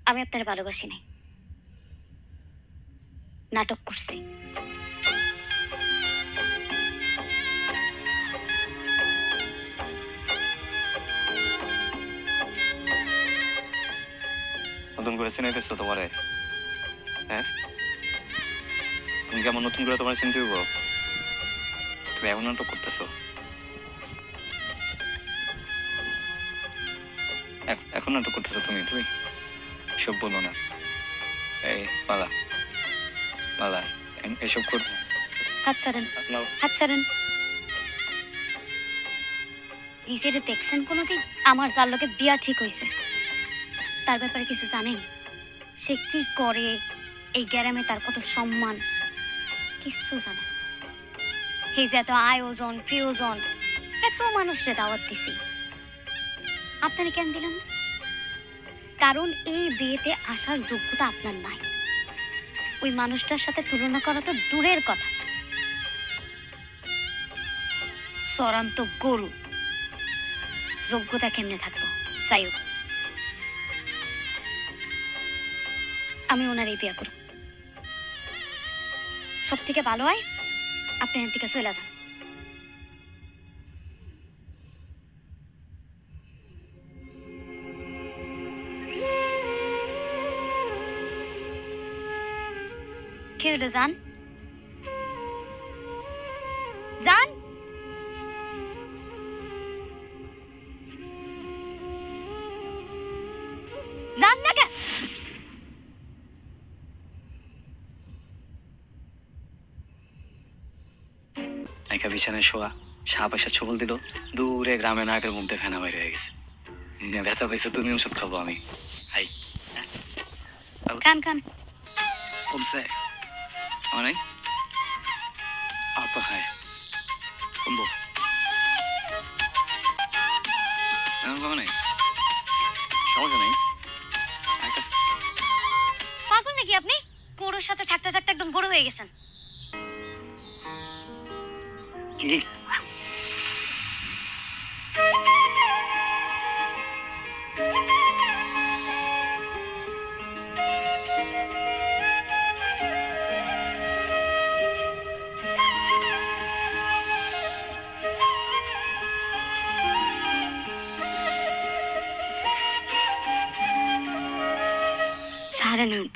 আমি আপনার ভালোবাসি নাই, নাটক করছি। নতুন করে চিনাইতেছো তোমারে? হ্যাঁ, তুমি কেমন নতুন করে তোমার চিনতে হইব? তুমি এখন নাটক করতেছো? এখন নাটক করতেছো তুমি? তুমি সব বলো না। এই মালা, মালা, এসব করবো না। হাত ছাড়েন, হাত ছাড়েন। নিজের দেখছেন কোনোদিন? আমার যার লোকে বিয়া ঠিক হয়েছে, তার ব্যাপারে কিছু জানেন? সে কি করে, এই গ্রামে তার কত সম্মান, কিছু জানেন? এই যে এত আয়োজন প্রিয়জন, এত মানুষকে দাওয়াত দিছি, আপনারা কেন দিলাম? কারণ এই বিয়েতে আসার যোগ্যতা আপনার নাই। ওই মানুষটার সাথে তুলনা করা তো দূরের কথা, চরান্ত গরু, যোগ্যতা কেমনে থাকবো? যাই হোক, আমি ওনারই বিয়ে করব। সব থেকে ভালো হয় আপনি এখান থেকে চলে যান। কি হলো? যান, যান। যান না কেন? একা বিছানায় শোয়া, সাপ এসে ছবল দিল, দূরে গ্রামে নাকের মধ্যে ফেনা বাইরে হয়ে গেছে। ব্যথা পাইছে, তুমি ওষুধ খাবো আমি। হাই, খান খান। কমছে আমার নাই, আপা খায় কমবো, কমে নাই, সমস্যা নেই। পাগল নাকি আপনি? গরুর সাথে থাকতে থাকতে একদম গরু হয়ে গেছেন। কি সারানাথ,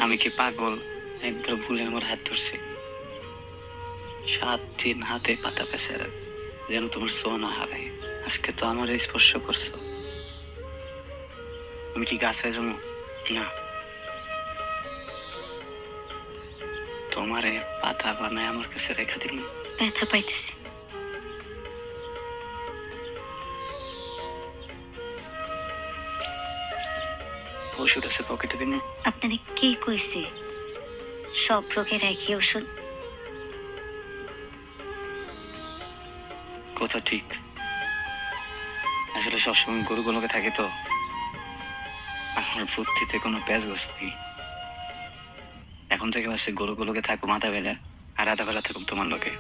আমি কি পাগল? একবার ভুলে আমার হাত ধরছে, 7 দিন হাতে পাতা পেঁচার যেন তোমার ছোঁয়া না হারায়। আজকে তো আমার স্পর্শ করছো, আমি কি গাছ হয়ে যাবো? না, তোমারে পাতা বানায় আমার কাছে রেখা দিল। ব্যথা পাইতেছি। ওষুধ আছে পকেটে দিন। আপনারে কে কইছে সব রোগের একই ওষুধ? কথা ঠিক, আসলে সবসময় গরুগুলোকে থাকে তো, আমার বুদ্ধিতে কোনো প্যাঁচ গোছ নেই। এখন থেকে ভাবছি গরুগুলোকে থাকবো মাথা বেলা, আর আধা বেলা থাকুক তোমার লোকে।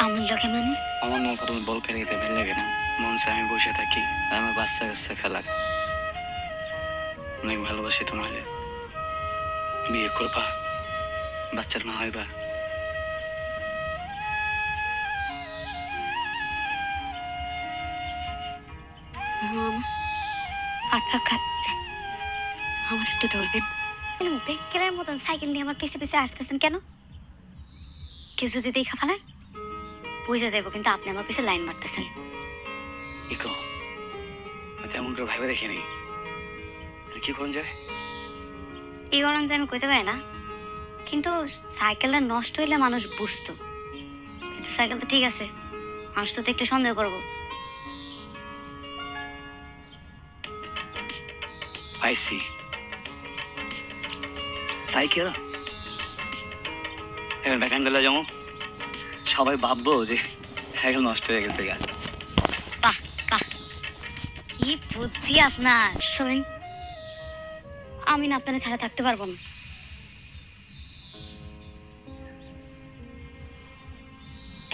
আমার লোকে মানে? আমার না তুমি বল খেলিতে ভালো লাগে না, মন চায় আমি বসে থাকি আর আমার বাচ্চা কাচ্চা খেলা। অনেক ভালোবাসি তোমার, বিয়ে করবা, বাচ্চার মা হইবা। হাত পা কাঁপছে, আমার একটু ধরবেন? বেকের মতন সাইকেল নিয়ে আমার পিছে পিছে আসতেছেন কেন? কেউ যদি দেখা ফেলায় বুঝে যাবো, কিন্তু আপনি আমার পিছে লাইন মারতেছেন। ইকো তেমন করে ভাবে দেখিনি, কি করুন যায়? এই গরম যে আমি কইতে পারি না, কিন্তু সাইকেলটা নষ্ট হইলে মানুষ বুঝতো। কিন্তু সাইকেল তো ঠিক আছে, মানুষ তো একটু সন্দেহ করবো। পাইছি সাইকেল, এখন ভ্যাকান গেলে যেমন সবাই ভাববো যে সাইকেল নষ্ট হয়ে গেছে। গা বাহ বাহ, কি বুদ্ধি আপনার! শোনেন, আমি না আপনারা ছাড়া থাকতে পারবো না।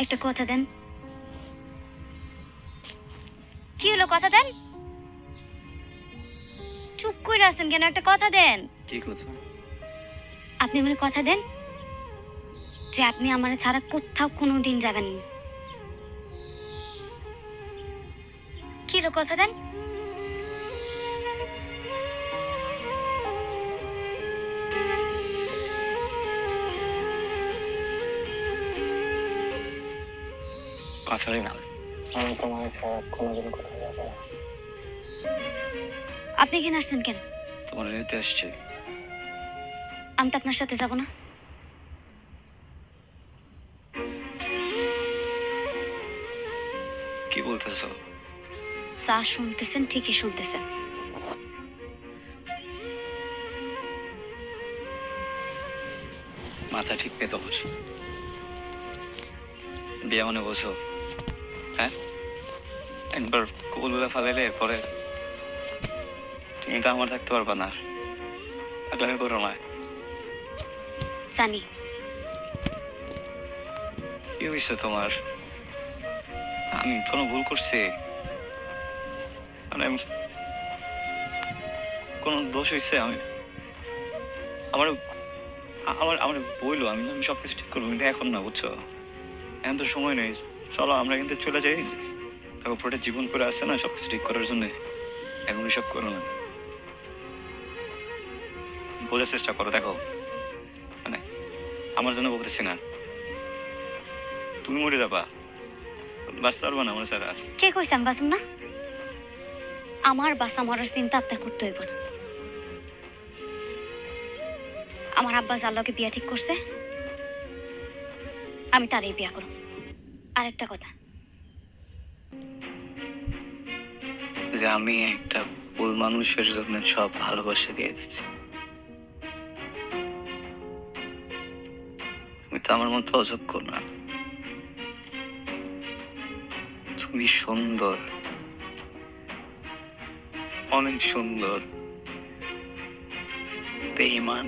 একটা কথা দেন। কি হলো, কথা দেন। চুপ করে আছেন কেন? একটা কথা দেন। কি কথা? আপনি আমার কথা দেন যে আপনি আমার ছাড়া কোথাও কোনোদিন যাবেন না। কি রে, কথা দেন। কথা না, আমি তোমার ছাড়া কোনোদিন কোথাও যাবো না। আপনি এখানে আসছেন কেন? তোমার নিতে আসছে। আমি তো আপনার সাথে যাব না। কি বলতেছো? যা শুনতেছেন ঠিকই শুনতেছেন। মাথা ঠিক নেই তোমার। বিয়ে মনে বোঝো? হ্যাঁ, একবার কবুলগুলা ফালাইলে পরে তুমি তো আমার থাকতে পারবা না। আগলামি করো না। জানি। কি হয়েছে তোমার? আমি কোনো ভুল করছি? মানে কোনো দোষ হয়েছে? আমি আমার আমার আমার বইলো, আমি আমি সবকিছু ঠিক করবো, কিন্তু এখন না, বুঝছো? এখন তো সময় নেই। চলো আমরা কিন্তু চলে যাই। তারপর পুরোটা জীবন করে আসছে না সবকিছু ঠিক করার জন্য। এখন এসব করো না, বোঝার চেষ্টা করো। দেখো, মানে আমার জন্য বলতেছি না, তুমি মরে যাবা, বাঁচতে পারবা না আমার ছাড়া। কে কইছে আমি বাঁচব না? আমার বাসা মরার চিন্তা আপনার করতে হইব না। আমার আব্বা যার লগে বিয়া ঠিক করছে, আমি তারই বিয়া করব। আরেকটা কথা, যে আমি একটা ভুল মানুষের জন্য সব ভালোবাসা দিয়ে দিচ্ছি। তুমি তো আমার মতো অযোগ্য না। তুমি সুন্দর, অনেক সুন্দর, বেঈমান।